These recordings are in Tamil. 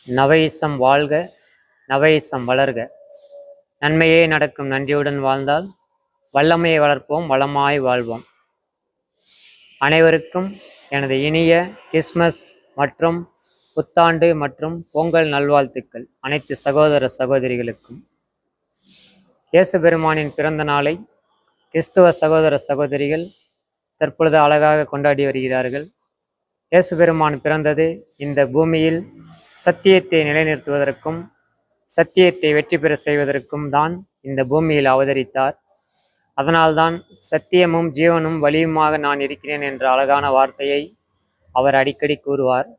நவயிசம் வாழ்க, நவயிசம் வளர்க. நன்மையே நடக்கும் நன்றியுடன் வாழ்ந்தால் வல்லமையை வளர்ப்போம், வளமாய் வாழ்வோம். அனைவருக்கும் எனது இனிய கிறிஸ்மஸ் மற்றும் புத்தாண்டு மற்றும் பொங்கல் நல்வாழ்த்துக்கள். அனைத்து சகோதர சகோதரிகளுக்கும் இயேசு பெருமானின் பிறந்த நாளை கிறிஸ்துவ சகோதர சகோதரிகள் தற்பொழுது அழகாக கொண்டாடி வருகிறார்கள். இயேசு பெருமான் பிறந்தது இந்த பூமியில் சத்தியத்தை நிலைநிறுத்துவதற்கும் சத்தியத்தை வெற்றி பெற செய்வதற்கும் தான் இந்த பூமியில் அவதரித்தார். அதனால்தான் சத்தியமும் ஜீவனும் வழியுமாக நான் இருக்கிறேன் என்ற அழகான வார்த்தையை அவர் அடிக்கடி கூறுவார்.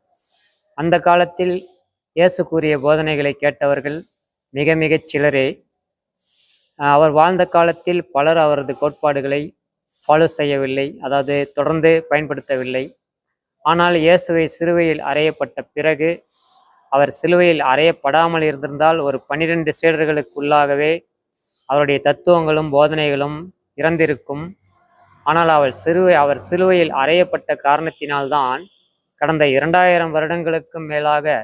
அந்த காலத்தில் இயேசு கூறிய போதனைகளை கேட்டவர்கள் மிக மிகச் சிலரே. அவர் வாழ்ந்த காலத்தில் பலர் அவரது கோட்பாடுகளை ஃபாலோ செய்யவில்லை, அதாவது தொடர்ந்து பயன்படுத்தவில்லை. ஆனால் இயேசுவை சிலுவையில் அறையப்பட்ட பிறகு, அவர் சிலுவையில் அறையப்படாமல் இருந்திருந்தால் ஒரு 12 சீடர்களுக்குள்ளாகவே அவருடைய தத்துவங்களும் போதனைகளும் இறந்திருக்கும். ஆனால் அவர் சிலுவையில் அறையப்பட்ட காரணத்தினால்தான் கடந்த 2000 வருடங்களுக்கும் மேலாக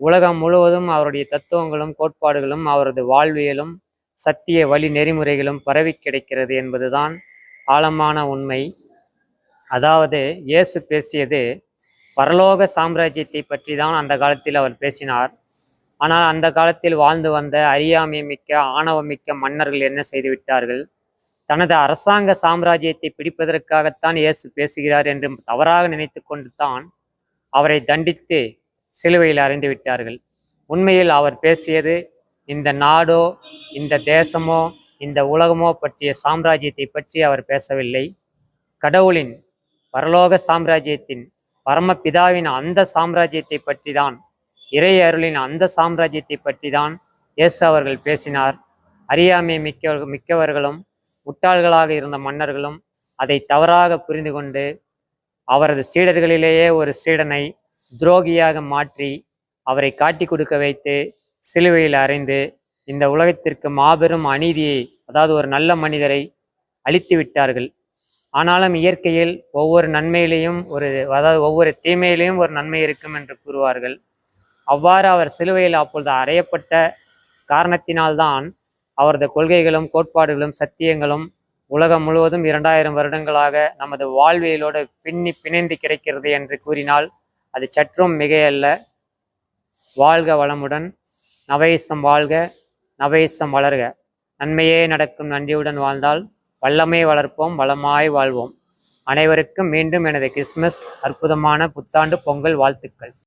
உலகம் முழுவதும் அவருடைய தத்துவங்களும் கோட்பாடுகளும் அவரது வாழ்வியலும் சத்திய வழி நெறிமுறைகளும் பரவி கிடைக்கிறது என்பதுதான் ஆழமான உண்மை. அதாவது இயேசு பேசியது பரலோக சாம்ராஜ்யத்தை பற்றி தான் அந்த காலத்தில் அவர் பேசினார். ஆனால் அந்த காலத்தில் வாழ்ந்து வந்த அறியாமை மிக்க ஆணவமிக்க மன்னர்கள் என்ன செய்து விட்டார்கள்? தனது அரசாங்க சாம்ராஜ்யத்தை பிடிப்பதற்காகத்தான் இயேசு பேசுகிறார் என்று தவறாக நினைத்து கொண்டு தான் அவரை தண்டித்து சிலுவையில் அறைந்து விட்டார்கள். உண்மையில் அவர் பேசியது இந்த நாடோ இந்த தேசமோ இந்த உலகமோ பற்றிய சாம்ராஜ்யத்தை பற்றி அவர் பேசவில்லை. கடவுளின் பரலோக சாம்ராஜ்யத்தின் பரமபிதாவின் அந்த சாம்ராஜ்யத்தை பற்றி தான், இறை அருளின் அந்த சாம்ராஜ்யத்தை பற்றி தான் இயேசு அவர்கள் பேசினார். அறியாமை மிக்கவர்களும் முட்டாள்களாக இருந்த மன்னர்களும் அதை தவறாக புரிந்து கொண்டு அவரது சீடர்களிலேயே ஒரு சீடனை துரோகியாக மாற்றி அவரை காட்டி கொடுக்க வைத்து சிலுவையில் அறைந்து இந்த உலகத்திற்கு மாபெரும் அநீதியை, அதாவது ஒரு நல்ல மனிதரை அழித்து விட்டார்கள். ஆனாலும் இயற்கையில் ஒவ்வொரு நன்மையிலையும் ஒவ்வொரு தீமையிலையும் ஒரு நன்மை இருக்கும் என்று கூறுவார்கள். அவ்வாறு அவர் சிலுவையில் அப்பொழுது அறையப்பட்ட காரணத்தினால்தான் அவரது கொள்கைகளும் கோட்பாடுகளும் சத்தியங்களும் உலகம் முழுவதும் 2000 வருடங்களாக நமது வாழ்வியலோடு பிணைந்து கிடைக்கிறது என்று கூறினால் அது சற்றும் மிகையல்ல. வாழ்க வளமுடன். நவயிசம் வாழ்க, நவயிசம் வளர்க. நன்மையே நடக்கும் நன்றியுடன் வாழ்ந்தால் வல்லமை வளர்ப்போம், வளமாய் வாழ்வோம். அனைவருக்கும் மீண்டும் எனது கிறிஸ்மஸ் அற்புதமான புத்தாண்டு பொங்கல் வாழ்த்துக்கள்.